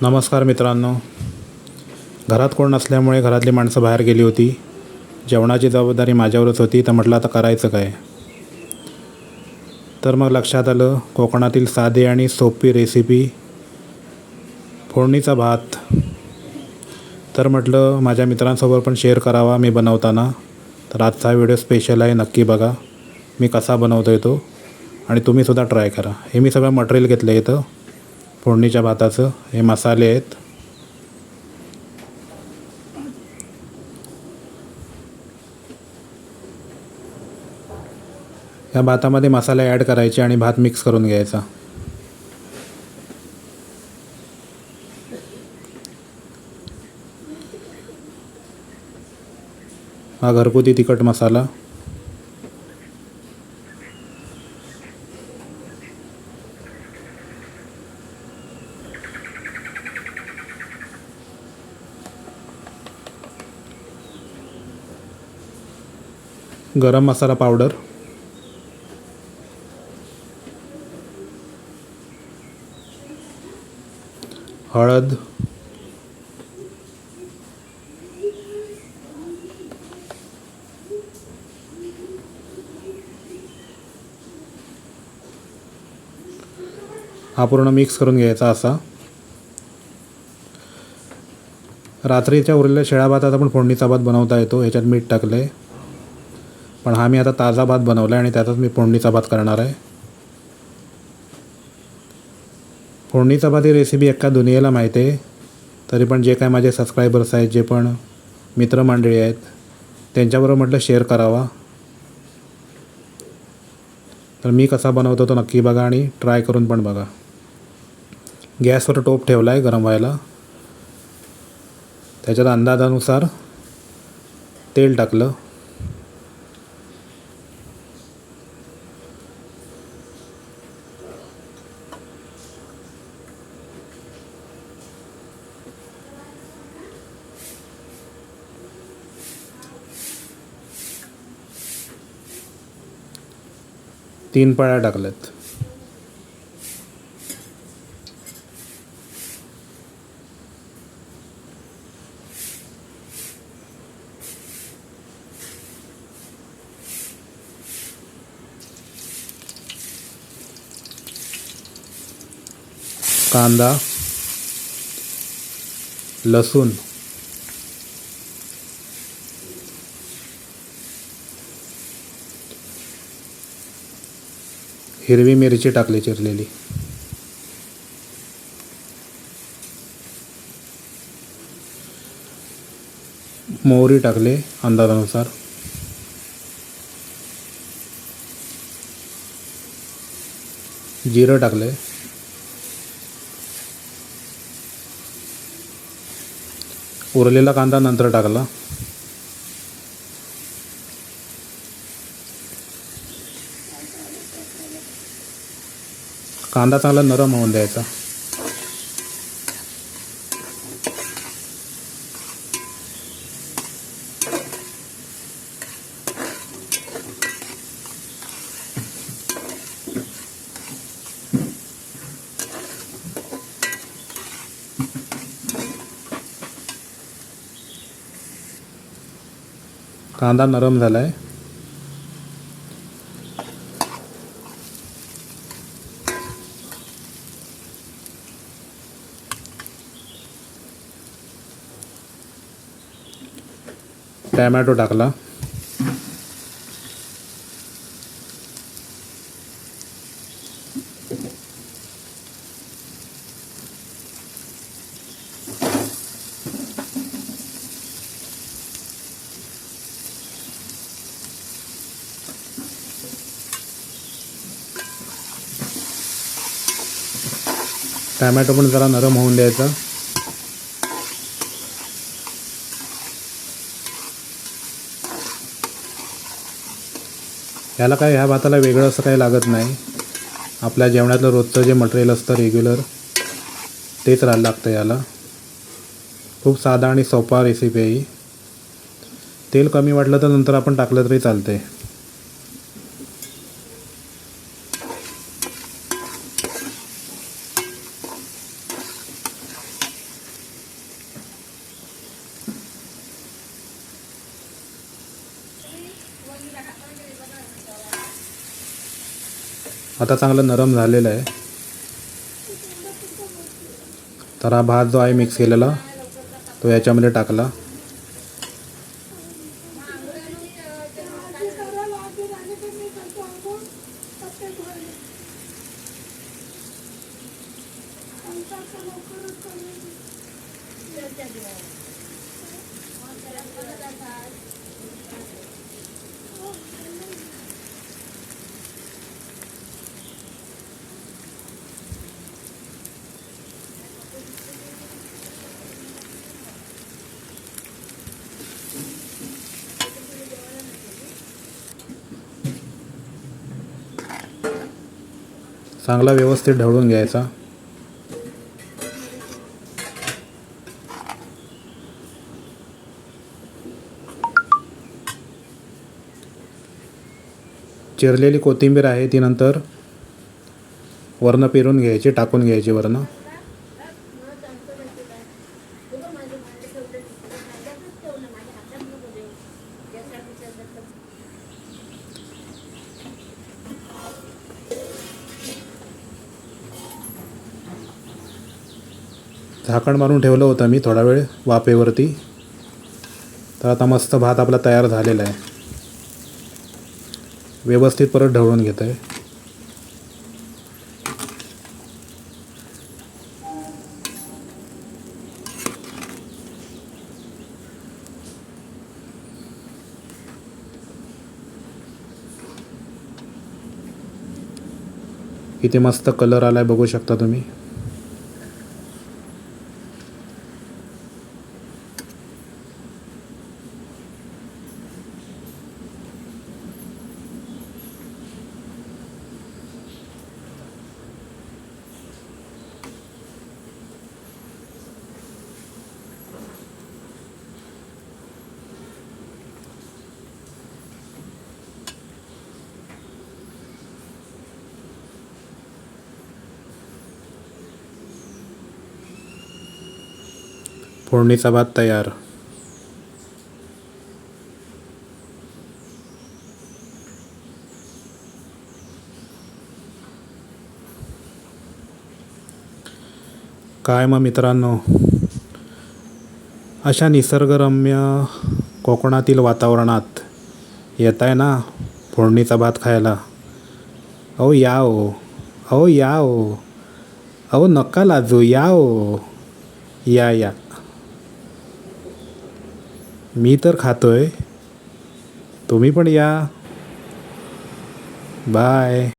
नमस्कार मित्रांनो, घरात कोण नसल्यामुळे घरातली माणसं बाहेर गेली होती. जेवणाची जबाबदारी माझ्यावरच होती. तर म्हटलं आता करायचं काय. तर मग लक्षात आलं कोकणातील साधी आणि सोपी रेसिपी फोडणीचा भात. तर म्हटलं माझ्या मित्रांसोबत पण शेअर करावा मी बनवताना. तर आजचा व्हिडिओ स्पेशल आहे, नक्की बघा मी कसा बनवतो आहे तो, आणि तुम्हीसुद्धा ट्राय करा. हे मी सगळं मटेरियल घेतलं आहे इथं फोडणीच्या भाताचं. हे मसाले आहेत. या भातामध्ये मसाले ॲड करायचे आणि भात मिक्स करून घ्यायचा. हा घरगुती तिखट मसाला, गरम मसाला पावडर, हळद, हा पूर्ण मिक्स करून घ्यायचा. असा रात्रीच्या उरलेल्या शिळा भातात आपण फोडणीचा भात बनवता येतो. ह्याच्यात मीठ टाकलं आहे, पण हा मी आता ताजा भात बनवला आहे आणि त्यातच मी फोडणीचा भात करणार आहे. फोडणीचा भात ही रेसिपी एका दुनियेला माहीत आहे. तरी पण जे काय माझे सबस्क्रायबर्स आहेत, जे पण मित्रमंडळी आहेत, त्यांच्याबरोबर म्हटलं शेअर करावा. तर मी कसा बनवतो तो नक्की बघा आणि ट्राय करून पण बघा. गॅसवर टोप ठेवला आहे गरम व्हायला. त्याच्यात अंदाजानुसार तेल टाकलं. तीन पळ्या टाकल्यात. कांदा, लसूण, हिरवी मिरची टाकली चिरलेली, मोहरी टाकले अंदाजानुसार, जिरं टाकले, उरलेला कांदा नंतर टाकला. कांदा चांगला नरम होऊन द्यायचा. कांदा नरम झाला आहे. टॅमॅटो टाकला. टॅमॅटो पण जरा नरम होऊन द्यायचा. ह्याला काय, ह्या भाताला वेगळं असं काही लागत नाही. आपल्या जेवणातलं रोजचं जे मटेरियल असतं रेग्युलर तेच लागतं याला. खूप साधा आणि सोपा रेसिपी आहे ही. तेल कमी वाटलं तर नंतर आपण टाकलं तरी चालते. आता चांगलं नरम झालेलं आहे. तर हा भात जो आहे मिक्स केलेला तो याच्यामध्ये टाकला. चांगला व्यवस्थित ढवळून घ्यायचा. चिरलेली कोथिंबीर आहे ती नंतर वरनं पेरून घ्यायची, टाकून घ्यायची वरनं. झाकण मारून ठेवलं होतं मी थोडा वेळ वाफेवरती. तर आता मस्त भात आपला तयार झालेला आहे. व्यवस्थित परत ढवळून घेत आहे. किती मस्त कलर आलाय बघू शकता तुम्ही. फोडणीचा भात तयार. काय मग मित्रांनो, अशा निसर्गरम्य कोकणातील वातावरणात येत आहे ना फोडणीचा भात खायला. अहो या ओ, अहो या ओ, अहो नका लाजू, या ओ, या या. मी तर खातोय, तुम्ही पण या. बाय.